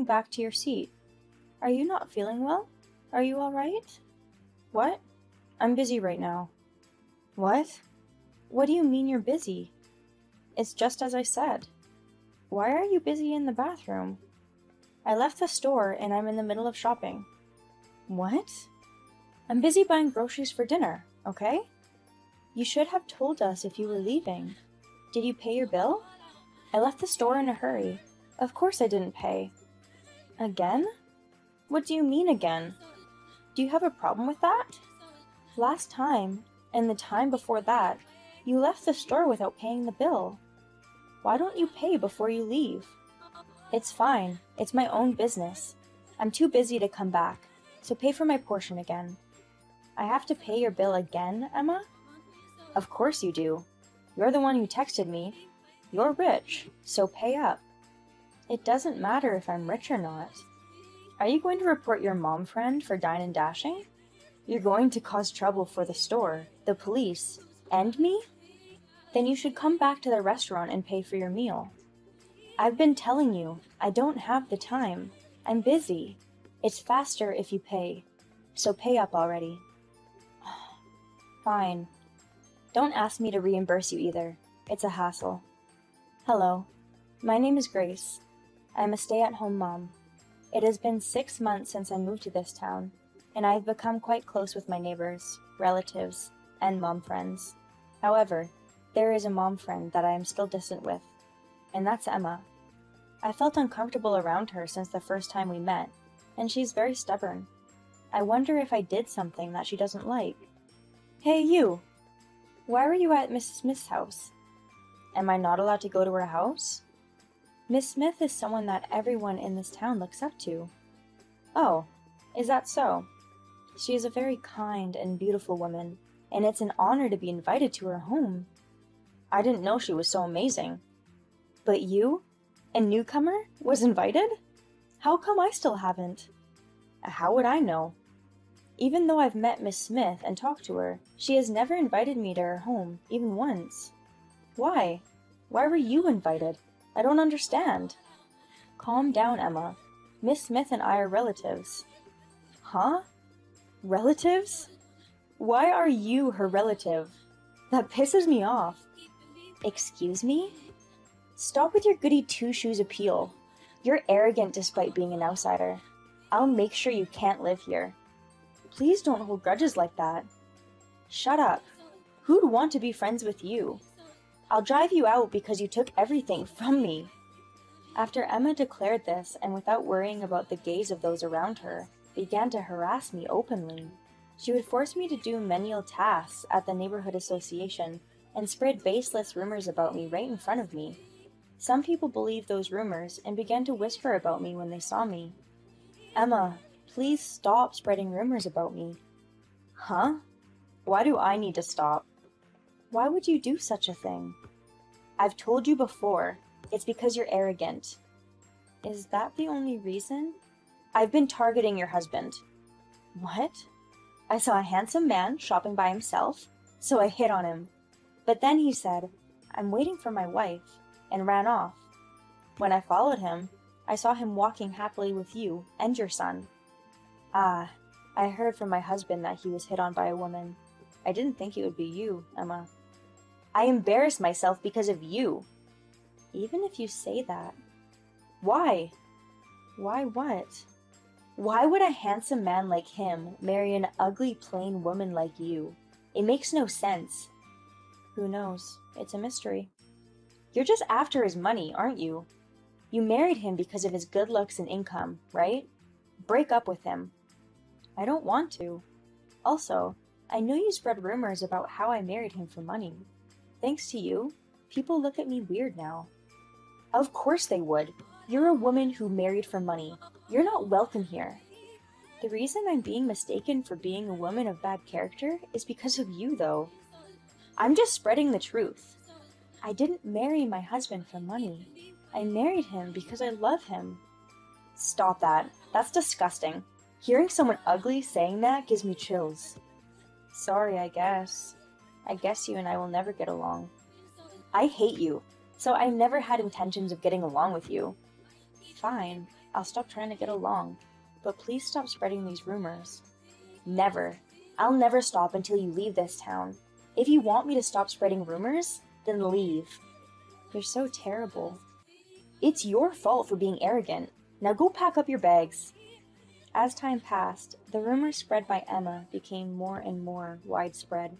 back to your seat. Are you not feeling well? Are you all right? What? I'm busy right now. What? What do you mean you're busy? It's just as I said. Why are you busy in the bathroom? I left the store and I'm in the middle of shopping. What? I'm busy buying groceries for dinner, okay? You should have told us if you were leaving. Did you pay your bill? I left the store in a hurry. Of course I didn't pay. Again? What do you mean again? Do you have a problem with that? Last time, and the time before that, you left the store without paying the bill. Why don't you pay before you leave? It's fine. It's my own business. I'm too busy to come back, so pay for my portion again. I have to pay your bill again, Emma? Of course you do. You're the one who texted me. You're rich, so pay up. It doesn't matter if I'm rich or not. Are you going to report your mom friend for dine and dashing? You're going to cause trouble for the store, the police, and me? Then you should come back to the restaurant and pay for your meal. I've been telling you, I don't have the time. I'm busy. It's faster if you pay. So pay up already. Fine. Don't ask me to reimburse you either. It's a hassle. Hello. My name is Grace. I'm a stay-at-home mom. It has been 6 months since I moved to this town, and I've become quite close with my neighbors, relatives, and mom friends. However, there is a mom friend that I am still distant with, and that's Emma. I felt uncomfortable around her since the first time we met, and she's very stubborn. I wonder if I did something that she doesn't like. Hey, you! Why were you at Mrs. Smith's house? Am I not allowed to go to her house? Miss Smith is someone that everyone in this town looks up to. Oh, is that so? She is a very kind and beautiful woman, and it's an honor to be invited to her home. I didn't know she was so amazing. But you, a newcomer, was invited? How come I still haven't? How would I know? Even though I've met Miss Smith and talked to her, she has never invited me to her home, even once. Why? Why were you invited? I don't understand. Calm down, Emma. Miss Smith and I are relatives. Huh? Relatives? Why are you her relative? That pisses me off. Excuse me? Stop with your goody two-shoes appeal. You're arrogant despite being an outsider. I'll make sure you can't live here. Please don't hold grudges like that. Shut up. Who'd want to be friends with you? I'll drive you out because you took everything from me. After Emma declared this, and without worrying about the gaze of those around her, began to harass me openly. She would force me to do menial tasks at the neighborhood association and spread baseless rumors about me right in front of me. Some people believed those rumors and began to whisper about me when they saw me. Emma, please stop spreading rumors about me. Huh? Why do I need to stop? Why would you do such a thing? I've told you before, it's because you're arrogant. Is that the only reason? I've been targeting your husband. What? I saw a handsome man shopping by himself, so I hit on him. But then he said, I'm waiting for my wife, and ran off. When I followed him, I saw him walking happily with you and your son. Ah, I heard from my husband that he was hit on by a woman. I didn't think it would be you, Emma. I embarrassed myself because of you. Even if you say that. Why? Why what? Why would a handsome man like him marry an ugly, plain woman like you? It makes no sense. Who knows? It's a mystery. You're just after his money, aren't you? You married him because of his good looks and income, right? Break up with him. I don't want to. Also, I know you spread rumors about how I married him for money. Thanks to you, people look at me weird now. Of course they would. You're a woman who married for money. You're not welcome here. The reason I'm being mistaken for being a woman of bad character is because of you, though. I'm just spreading the truth. I didn't marry my husband for money. I married him because I love him. Stop that. That's disgusting. Hearing someone ugly saying that gives me chills. Sorry, I guess. I guess you and I will never get along. I hate you, so I never had intentions of getting along with you. Fine, I'll stop trying to get along. But please stop spreading these rumors. Never. I'll never stop until you leave this town. If you want me to stop spreading rumors, then leave. You're so terrible. It's your fault for being arrogant. Now go pack up your bags. As time passed, the rumors spread by Emma became more and more widespread.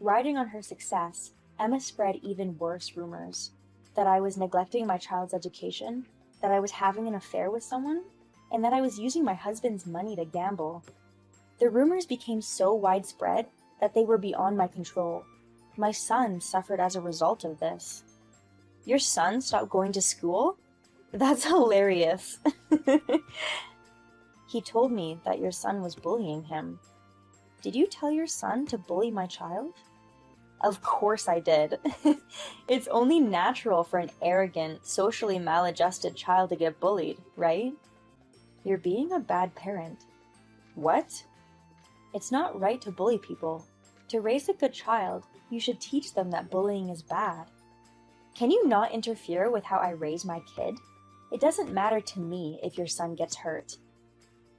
Riding on her success, Emma spread even worse rumors. That I was neglecting my child's education, that I was having an affair with someone, and that I was using my husband's money to gamble. The rumors became so widespread that they were beyond my control. My son suffered as a result of this. Your son stopped going to school? That's hilarious. He told me that your son was bullying him. Did you tell your son to bully my child? Of course I did. It's only natural for an arrogant, socially maladjusted child to get bullied, right? You're being a bad parent. What? It's not right to bully people. To raise a good child, you should teach them that bullying is bad. Can you not interfere with how I raise my kid? It doesn't matter to me if your son gets hurt.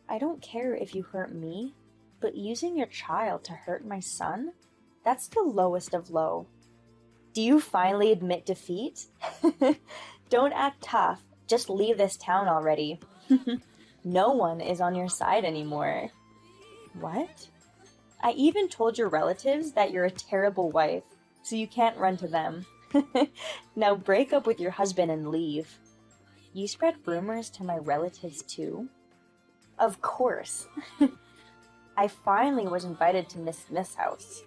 I don't care if you hurt me, but using your child to hurt my son? That's the lowest of low. Do you finally admit defeat? Don't act tough, just leave this town already. No one is on your side anymore. What? I even told your relatives that you're a terrible wife, so you can't run to them. Now break up with your husband and leave. You spread rumors to my relatives too? Of course. I finally was invited to Miss Smith's house.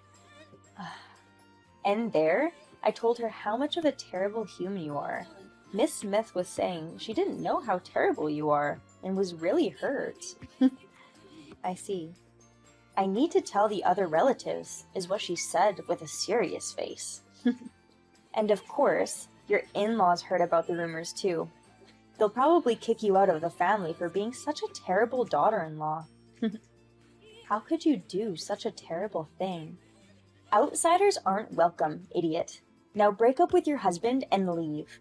And there, I told her how much of a terrible human you are. Miss Smith was saying she didn't know how terrible you are and was really hurt. I see. I need to tell the other relatives, is what she said with a serious face. And of course, your in-laws heard about the rumors too. They'll probably kick you out of the family for being such a terrible daughter-in-law. How could you do such a terrible thing? Outsiders aren't welcome, idiot. Now break up with your husband and leave.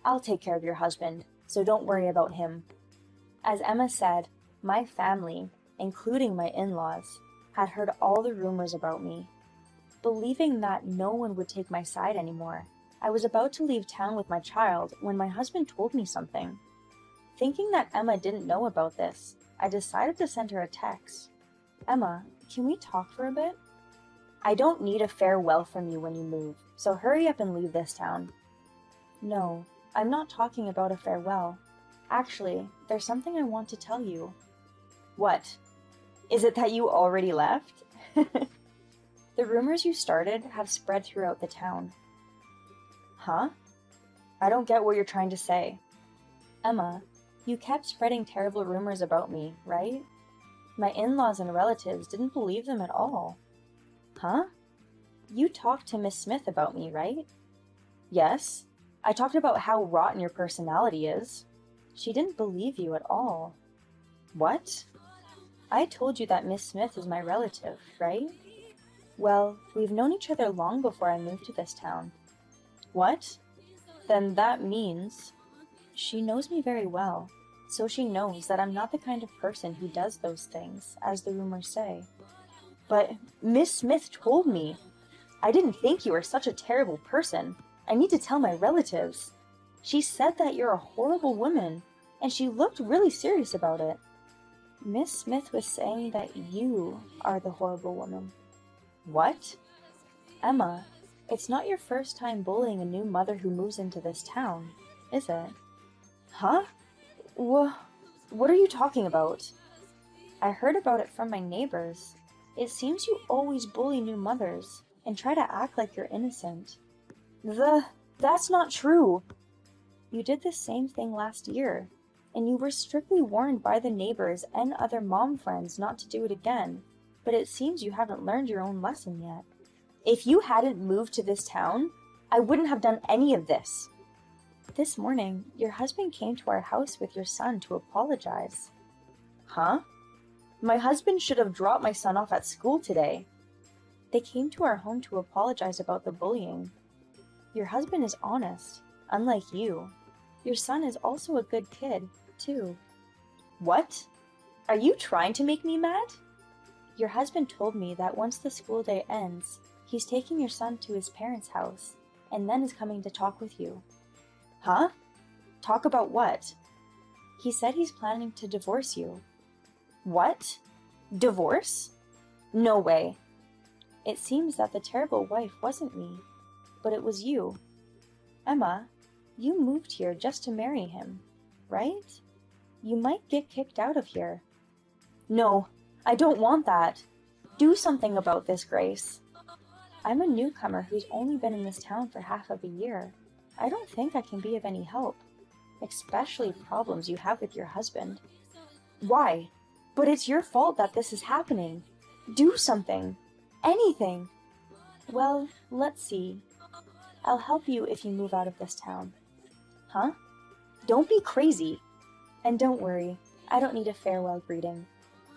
I'll take care of your husband, so don't worry about him. As Emma said, my family, including my in-laws, had heard all the rumors about me. Believing that no one would take my side anymore, I was about to leave town with my child when my husband told me something. Thinking that Emma didn't know about this, I decided to send her a text. Emma, can we talk for a bit? I don't need a farewell from you when you move, so hurry up and leave this town. No, I'm not talking about a farewell. Actually, there's something I want to tell you. What? Is it that you already left? The rumors you started have spread throughout the town. Huh? I don't get what you're trying to say. Emma, you kept spreading terrible rumors about me, right? My in-laws and relatives didn't believe them at all. Huh? You talked to Miss Smith about me, right? Yes. I talked about how rotten your personality is. She didn't believe you at all. What? I told you that Miss Smith is my relative, right? Well, we've known each other long before I moved to this town. What? Then that means... She knows me very well, so she knows that I'm not the kind of person who does those things, as the rumors say. But Miss Smith told me. I didn't think you were such a terrible person. I need to tell my relatives. She said that you're a horrible woman, and she looked really serious about it. Miss Smith was saying that you are the horrible woman. What? Emma, it's not your first time bullying a new mother who moves into this town, is it? Huh? What are you talking about? I heard about it from my neighbors. It seems you always bully new mothers and try to act like you're innocent. That's not true. You did the same thing last year, and you were strictly warned by the neighbors and other mom friends not to do it again, but it seems you haven't learned your own lesson yet. If you hadn't moved to this town, I wouldn't have done any of this. This morning, your husband came to our house with your son to apologize. Huh? My husband should have dropped my son off at school today. They came to our home to apologize about the bullying. Your husband is honest, unlike you. Your son is also a good kid, too. What? Are you trying to make me mad? Your husband told me that once the school day ends, he's taking your son to his parents' house, and then is coming to talk with you. Huh? Talk about what? He said he's planning to divorce you. What? Divorce? No way. It seems that the terrible wife wasn't me, but it was you. Emma, you moved here just to marry him, right? You might get kicked out of here. No, I don't want that. Do something about this, Grace. I'm a newcomer who's only been in this town for half of a year. I don't think I can be of any help, especially problems you have with your husband. Why? But it's your fault that this is happening. Do something. Anything. Well, let's see. I'll help you if you move out of this town. Huh? Don't be crazy. And don't worry, I don't need a farewell greeting.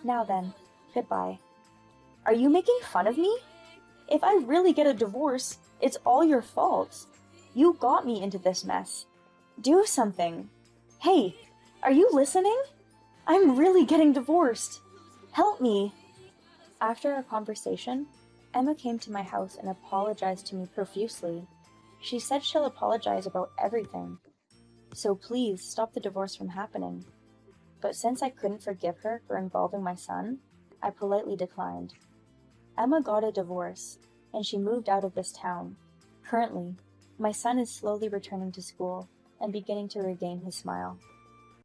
Now then, goodbye. Are you making fun of me? If I really get a divorce, it's all your fault. You got me into this mess. Do something. Hey, are you listening? I'm really getting divorced. Help me. After our conversation, Emma came to my house and apologized to me profusely. She said she'll apologize about everything. So please stop the divorce from happening. But since I couldn't forgive her for involving my son, I politely declined. Emma got a divorce, and she moved out of this town. Currently, my son is slowly returning to school and beginning to regain his smile.